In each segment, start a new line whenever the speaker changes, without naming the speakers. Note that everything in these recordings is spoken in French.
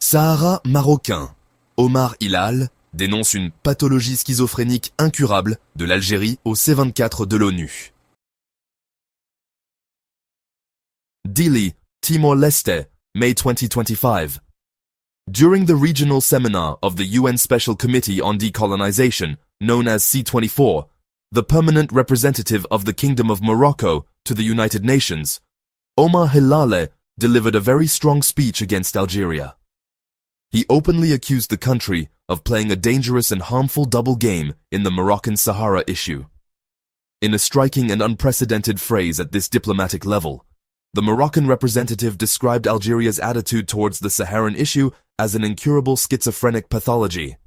Sahara marocain. Omar Hilal dénonce une pathologie schizophrénique incurable de l'Algérie au C24 de l'ONU. Dili, Timor-Leste, May 2025. During the regional seminar of the UN Special Committee on Decolonization, known as C24, the permanent representative of the Kingdom of Morocco to the United Nations, Omar Hilal delivered a very strong speech against Algeria. He openly accused the country of playing a dangerous and harmful double game in the Moroccan Sahara issue. In a striking and unprecedented phrase at this diplomatic level, the Moroccan representative described Algeria's attitude towards the Saharan issue as an incurable schizophrenic pathology.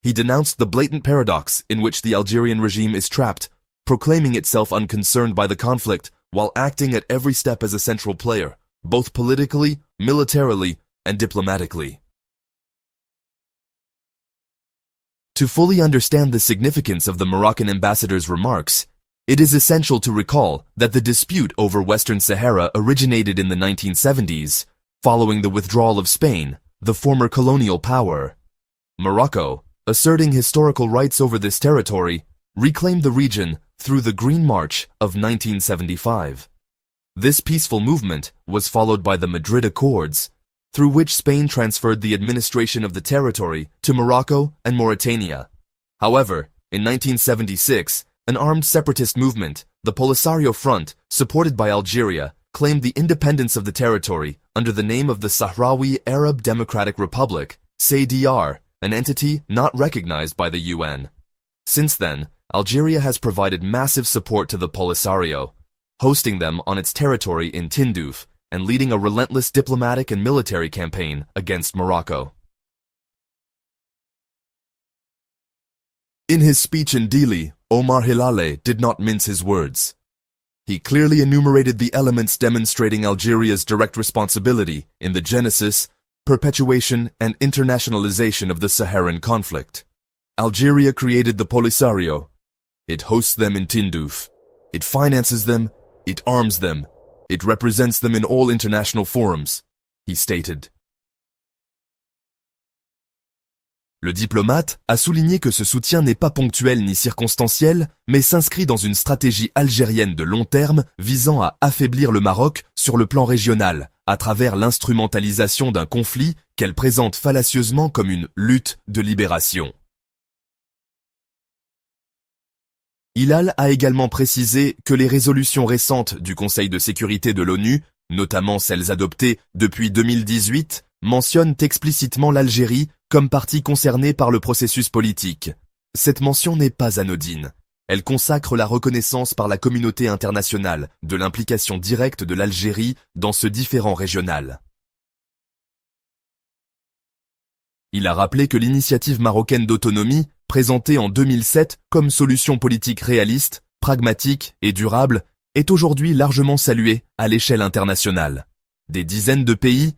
He denounced the blatant paradox in which the Algerian regime is trapped, proclaiming itself unconcerned by the conflict while acting at every step as a central player, both politically, militarily, and diplomatically. To fully understand the significance of the Moroccan ambassador's remarks, it is essential to recall that the dispute over Western Sahara originated in the 1970s, following the withdrawal of Spain, the former colonial power. Morocco, asserting historical rights over this territory, reclaimed the region through the Green March of 1975. This peaceful movement was followed by the Madrid Accords, through which Spain transferred the administration of the territory to Morocco and Mauritania. However, in 1976, an armed separatist movement, the Polisario Front, supported by Algeria, claimed the independence of the territory under the name of the Sahrawi Arab Democratic Republic, SADR, an entity not recognized by the UN. Since then, Algeria has provided massive support to the Polisario, hosting them on its territory in Tindouf, and leading a relentless diplomatic and military campaign against Morocco. In his speech in Dili, Omar Hilal did not mince his words. He clearly enumerated the elements demonstrating Algeria's direct responsibility in the genesis, perpetuation, and internationalization of the Saharan conflict. Algeria created the Polisario. It hosts them in Tindouf. It finances them. It arms them. It represents them in all international forums, he stated. Le diplomate a souligné que ce soutien n'est pas ponctuel ni circonstanciel, mais s'inscrit dans une stratégie algérienne de long terme visant à affaiblir le Maroc sur le plan régional, à travers l'instrumentalisation d'un conflit qu'elle présente fallacieusement comme une lutte de libération. Hilal a également précisé que les résolutions récentes du Conseil de sécurité de l'ONU, notamment celles adoptées depuis 2018, mentionnent explicitement l'Algérie comme partie concernée par le processus politique. Cette mention n'est pas anodine. Elle consacre la reconnaissance par la communauté internationale de l'implication directe de l'Algérie dans ce différend régional. Il a rappelé que l'initiative marocaine d'autonomie, présentée en 2007 comme solution politique réaliste, pragmatique et durable, est aujourd'hui largement saluée à l'échelle internationale. Des dizaines de pays,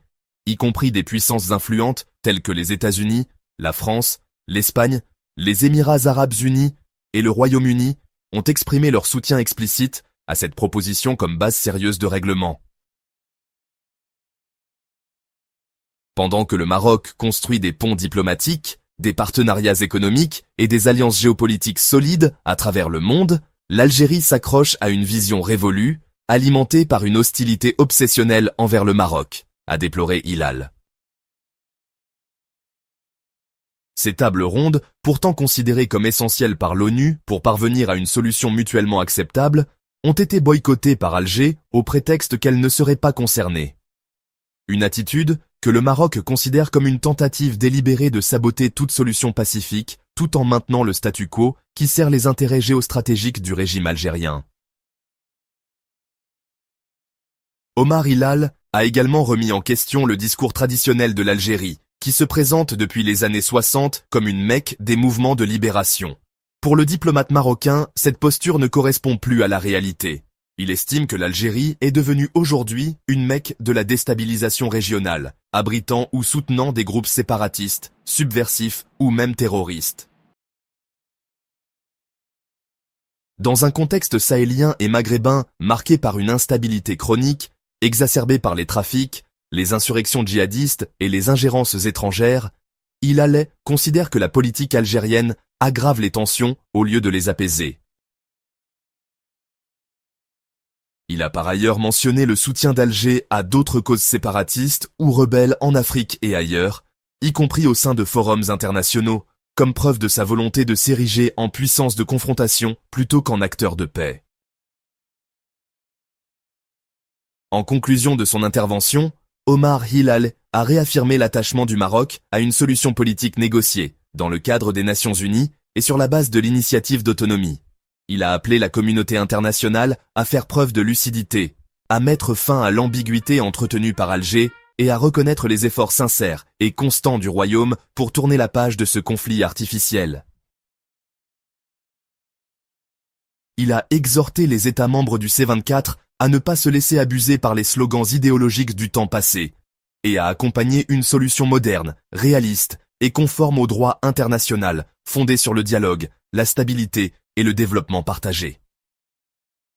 y compris des puissances influentes telles que les États-Unis, la France, l'Espagne, les Émirats arabes unis et le Royaume-Uni, ont exprimé leur soutien explicite à cette proposition comme base sérieuse de règlement. Pendant que le Maroc construit des ponts diplomatiques, des partenariats économiques et des alliances géopolitiques solides à travers le monde, l'Algérie s'accroche à une vision révolue, alimentée par une hostilité obsessionnelle envers le Maroc, a déploré Hilal. Ces tables rondes, pourtant considérées comme essentielles par l'ONU pour parvenir à une solution mutuellement acceptable, ont été boycottées par Alger au prétexte qu'elles ne seraient pas concernées. Une attitude que le Maroc considère comme une tentative délibérée de saboter toute solution pacifique, tout en maintenant le statu quo qui sert les intérêts géostratégiques du régime algérien. Omar Hilal a également remis en question le discours traditionnel de l'Algérie, qui se présente depuis les années 60 comme une Mecque des mouvements de libération. Pour le diplomate marocain, cette posture ne correspond plus à la réalité. Il estime que l'Algérie est devenue aujourd'hui une Mecque de la déstabilisation régionale, abritant ou soutenant des groupes séparatistes, subversifs ou même terroristes. Dans un contexte sahélien et maghrébin marqué par une instabilité chronique, exacerbée par les trafics, les insurrections djihadistes et les ingérences étrangères, Hilal considère que la politique algérienne aggrave les tensions au lieu de les apaiser. Il a par ailleurs mentionné le soutien d'Alger à d'autres causes séparatistes ou rebelles en Afrique et ailleurs, y compris au sein de forums internationaux, comme preuve de sa volonté de s'ériger en puissance de confrontation plutôt qu'en acteur de paix. En conclusion de son intervention, Omar Hilal a réaffirmé l'attachement du Maroc à une solution politique négociée, dans le cadre des Nations Unies et sur la base de l'initiative d'autonomie. Il a appelé la communauté internationale à faire preuve de lucidité, à mettre fin à l'ambiguïté entretenue par Alger et à reconnaître les efforts sincères et constants du Royaume pour tourner la page de ce conflit artificiel. Il a exhorté les États membres du C24 à ne pas se laisser abuser par les slogans idéologiques du temps passé, et à accompagner une solution moderne, réaliste et conforme au droit international, fondée sur le dialogue, la stabilité et le développement partagé.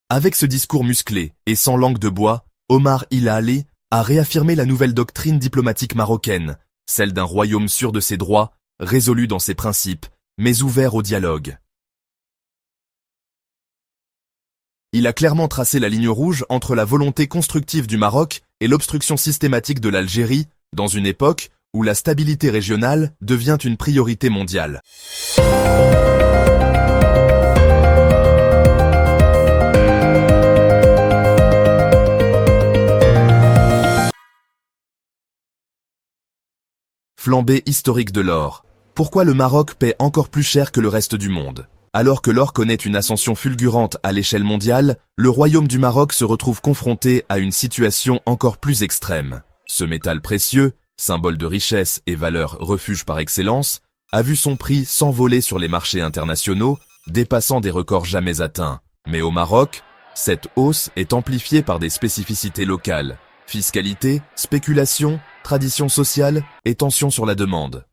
Avec ce discours musclé et sans langue de bois, Omar Hilal a réaffirmé la nouvelle doctrine diplomatique marocaine, celle d'un royaume sûr de ses droits, résolu dans ses principes, mais ouvert au dialogue. Il a clairement tracé la ligne rouge entre la volonté constructive du Maroc et l'obstruction systématique de l'Algérie, dans une époque où la stabilité régionale devient une priorité mondiale. Flambée historique de l'or. Pourquoi le Maroc paie encore plus cher que le reste du monde? Alors que l'or connaît une ascension fulgurante à l'échelle mondiale, le Royaume du Maroc se retrouve confronté à une situation encore plus extrême. Ce métal précieux, symbole de richesse et valeur refuge par excellence, a vu son prix s'envoler sur les marchés internationaux, dépassant des records jamais atteints. Mais au Maroc, cette hausse est amplifiée par des spécificités locales. Fiscalité, spéculation, tradition sociale et tension sur la demande.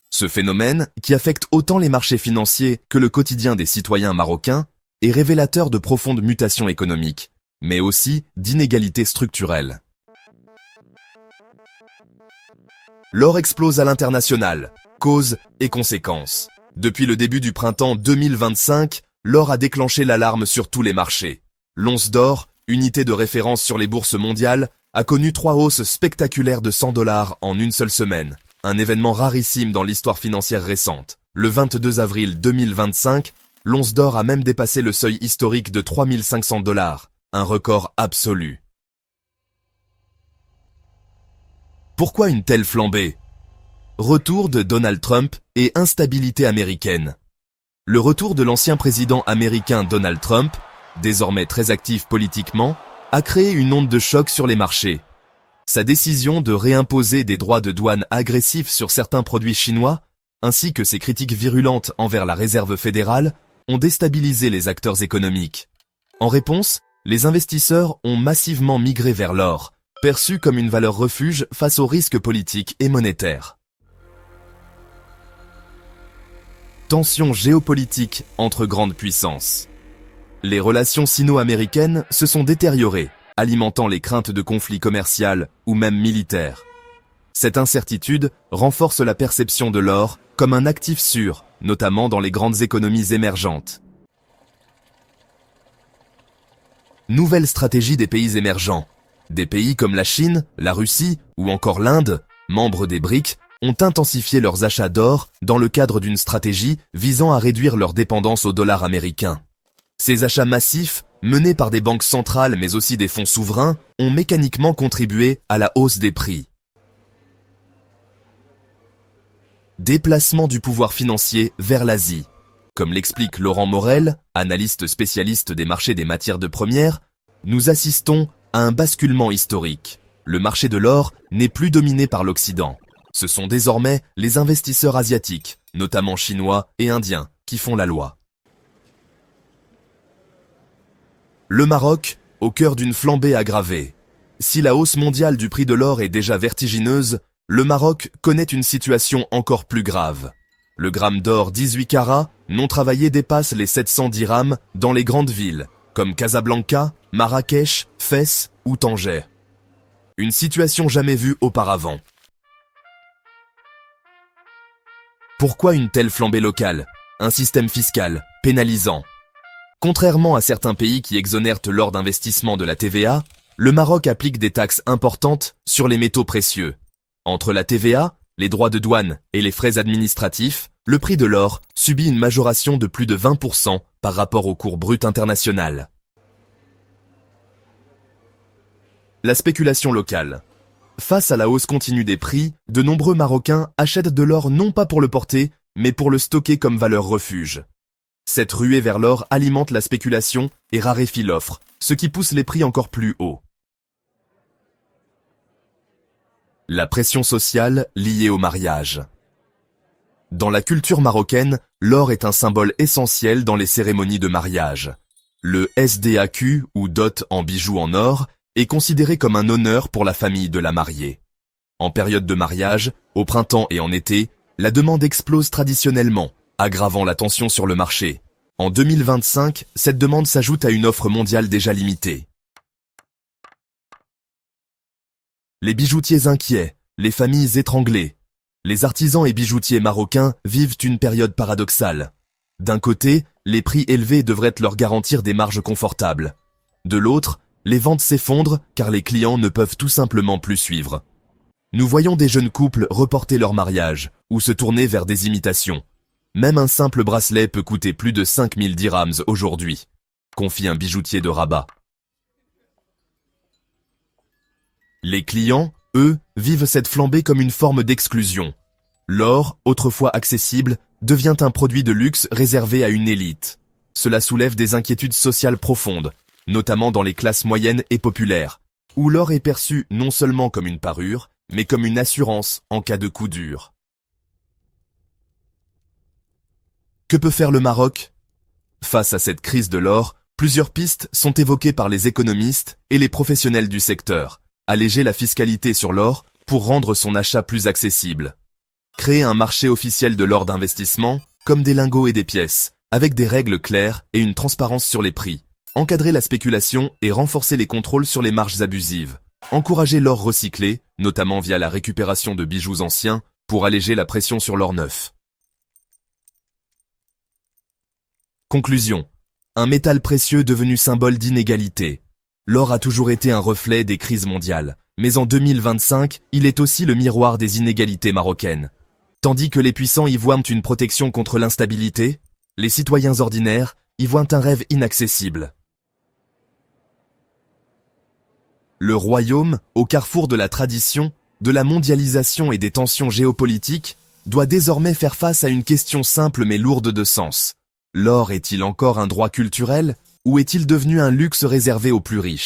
Ce phénomène, qui affecte autant les marchés financiers que le quotidien des citoyens marocains, est révélateur de profondes mutations économiques, mais aussi d'inégalités structurelles. L'or explose à l'international, causes et conséquences. Depuis le début du printemps 2025, l'or a déclenché l'alarme sur tous les marchés. L'once d'or, unité de référence sur les bourses mondiales, a connu 3 hausses spectaculaires de $100 en une seule semaine. Un événement rarissime dans l'histoire financière récente. Le 22 avril 2025, l'once d'or a même dépassé le seuil historique de $3 500, un record absolu. Pourquoi une telle flambée? Retour de Donald Trump et instabilité américaine. Le retour de l'ancien président américain Donald Trump, désormais très actif politiquement, a créé une onde de choc sur les marchés. Sa décision de réimposer des droits de douane agressifs sur certains produits chinois, ainsi que ses critiques virulentes envers la Réserve fédérale, ont déstabilisé les acteurs économiques. En réponse, les investisseurs ont massivement migré vers l'or, perçu comme une valeur refuge face aux risques politiques et monétaires. Tensions géopolitiques entre grandes puissances. Les relations sino-américaines se sont détériorées, alimentant les craintes de conflits commerciaux ou même militaires. Cette incertitude renforce la perception de l'or comme un actif sûr, notamment dans les grandes économies émergentes. Nouvelle stratégie des pays émergents. Des pays comme la Chine, la Russie ou encore l'Inde, membres des BRICS, ont intensifié leurs achats d'or dans le cadre d'une stratégie visant à réduire leur dépendance au dollar américain. Ces achats massifs, menés par des banques centrales mais aussi des fonds souverains, ont mécaniquement contribué à la hausse des prix. Déplacement du pouvoir financier vers l'Asie. Comme l'explique Laurent Morel, analyste spécialiste des marchés des matières de premières, nous assistons à un basculement historique. Le marché de l'or n'est plus dominé par l'Occident. Ce sont désormais les investisseurs asiatiques, notamment chinois et indiens, qui font la loi. Le Maroc, au cœur d'une flambée aggravée. Si la hausse mondiale du prix de l'or est déjà vertigineuse, le Maroc connaît une situation encore plus grave. Le gramme d'or 18 carats non travaillé dépasse les 700 dirhams dans les grandes villes, comme Casablanca, Marrakech, Fès ou Tanger. Une situation jamais vue auparavant. Pourquoi une telle flambée locale? Un système fiscal pénalisant. Contrairement à certains pays qui exonèrent lors d'investissements de la TVA, le Maroc applique des taxes importantes sur les métaux précieux. Entre la TVA, les droits de douane et les frais administratifs, le prix de l'or subit une majoration de plus de 20% par rapport au cours brut international. La spéculation locale. Face à la hausse continue des prix, de nombreux Marocains achètent de l'or non pas pour le porter, mais pour le stocker comme valeur refuge. Cette ruée vers l'or alimente la spéculation et raréfie l'offre, ce qui pousse les prix encore plus haut. La pression sociale liée au mariage. Dans la culture marocaine, l'or est un symbole essentiel dans les cérémonies de mariage. Le SDAQ, ou dot en bijoux en or, est considéré comme un honneur pour la famille de la mariée. En période de mariage, au printemps et en été, la demande explose traditionnellement, aggravant la tension sur le marché. En 2025, cette demande s'ajoute à une offre mondiale déjà limitée. Les bijoutiers inquiets, les familles étranglées. Les artisans et bijoutiers marocains vivent une période paradoxale. D'un côté, les prix élevés devraient leur garantir des marges confortables. De l'autre, les ventes s'effondrent car les clients ne peuvent tout simplement plus suivre. Nous voyons des jeunes couples reporter leur mariage ou se tourner vers des imitations. Même un simple bracelet peut coûter plus de 5000 dirhams aujourd'hui, confie un bijoutier de Rabat. Les clients, eux, vivent cette flambée comme une forme d'exclusion. L'or, autrefois accessible, devient un produit de luxe réservé à une élite. Cela soulève des inquiétudes sociales profondes, notamment dans les classes moyennes et populaires, où l'or est perçu non seulement comme une parure, mais comme une assurance en cas de coup dur. Que peut faire le Maroc? Face à cette crise de l'or, plusieurs pistes sont évoquées par les économistes et les professionnels du secteur. Alléger la fiscalité sur l'or pour rendre son achat plus accessible. Créer un marché officiel de l'or d'investissement, comme des lingots et des pièces, avec des règles claires et une transparence sur les prix. Encadrer la spéculation et renforcer les contrôles sur les marges abusives. Encourager l'or recyclé, notamment via la récupération de bijoux anciens, pour alléger la pression sur l'or neuf. Conclusion. Un métal précieux devenu symbole d'inégalité. L'or a toujours été un reflet des crises mondiales, mais en 2025, il est aussi le miroir des inégalités marocaines. Tandis que les puissants y voient une protection contre l'instabilité, les citoyens ordinaires y voient un rêve inaccessible. Le royaume, au carrefour de la tradition, de la mondialisation et des tensions géopolitiques, doit désormais faire face à une question simple mais lourde de sens. L'or est-il encore un droit culturel, ou est-il devenu un luxe réservé aux plus riches?